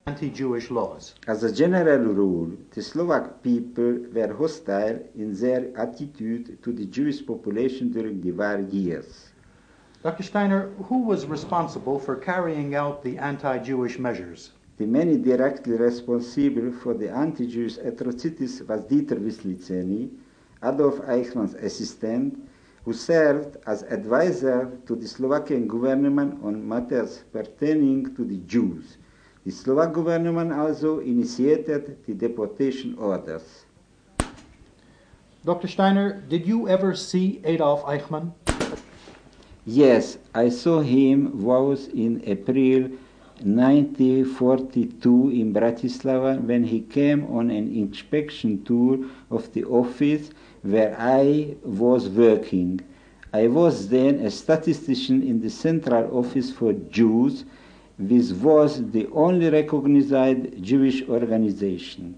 anti-Jewish laws? As a general rule, the Slovak people were hostile in their attitude to the Jewish population during the war years. Dr. Steiner, who was responsible for carrying out the anti-Jewish measures? The man directly responsible for the anti-Jewish atrocities was Dieter Wisliceny, Adolf Eichmann's assistant, who served as advisor to the Slovakian government on matters pertaining to the Jews. The Slovak government also initiated the deportation orders. Dr. Steiner, did you ever see Adolf Eichmann? Yes, I saw him once in April 1942 in Bratislava when he came on an inspection tour of the office where I was working. I was then a statistician in the Central Office for Jews, which was the only recognized Jewish organization.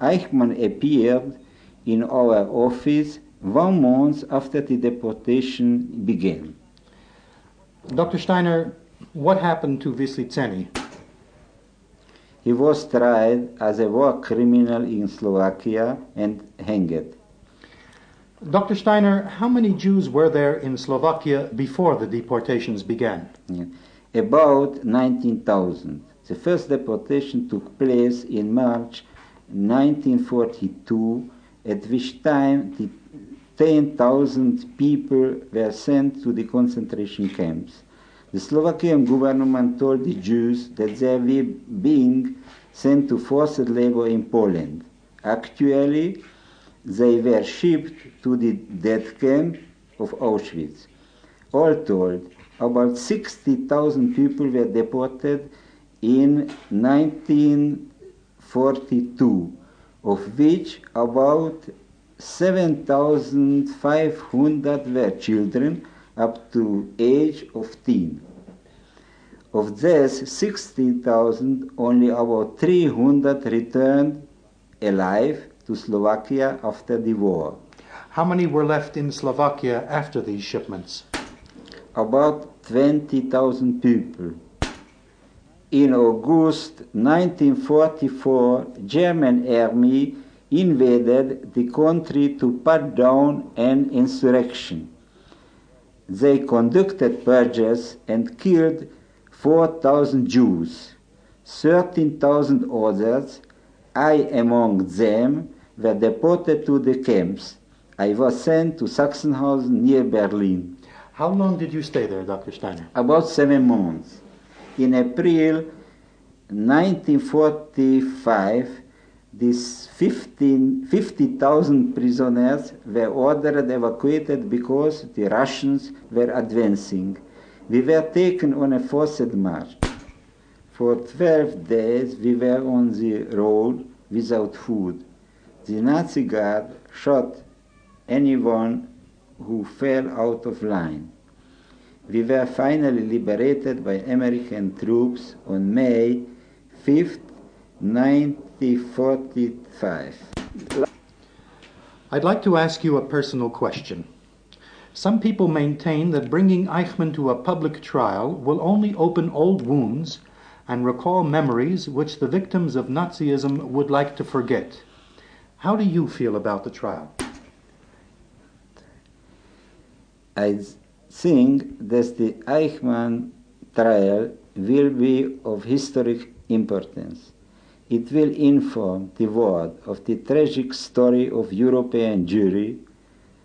Eichmann appeared in our office 1 month after the deportation began. Dr. Steiner, what happened to Wisliceny? He was tried as a war criminal in Slovakia and hanged. Dr. Steiner, how many Jews were there in Slovakia before the deportations began? About 19,000. The first deportation took place in March 1942, at which time 10,000 people were sent to the concentration camps. The Slovakian government told the Jews that they were being sent to forced labor in Poland. Actually, they were shipped to the death camp of Auschwitz. All told, about 60,000 people were deported in 1942, of which about 7,500 were children up to age of 10. Of these 16,000, only about 300 returned alive to Slovakia after the war. How many were left in Slovakia after these shipments? About 20,000 people. In August 1944, German army invaded the country to put down an insurrection. They conducted purges and killed 4,000 Jews. 13,000 others, I among them, were deported to the camps. I was sent to Sachsenhausen near Berlin. How long did you stay there, Dr. Steiner? About 7 months. In April 1945, these 50,000 prisoners were ordered evacuated because the Russians were advancing. We were taken on a forced march. For 12 days we were on the road without food. The Nazi guard shot anyone who fell out of line. We were finally liberated by American troops on May 5th, 1945. I'd like to ask you a personal question. Some people maintain that bringing Eichmann to a public trial will only open old wounds and recall memories which the victims of Nazism would like to forget. How do you feel about the trial? I think that the Eichmann trial will be of historic importance. It will inform the world of the tragic story of European Jewry,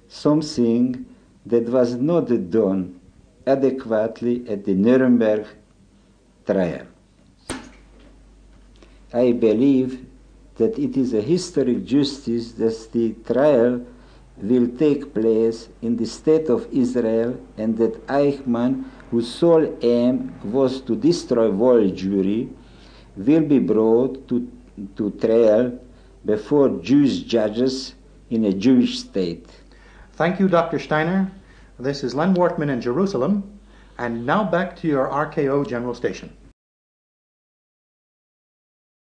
something that was not done adequately at the Nuremberg trial. I believe that it is a historic justice that the trial will take place in the state of Israel and that Eichmann, whose sole aim was to destroy world Jewry, will be brought to trial before Jewish judges in a Jewish state. Thank you, Dr. Steiner. This is Len Wortman in Jerusalem. And now back to your RKO General Station.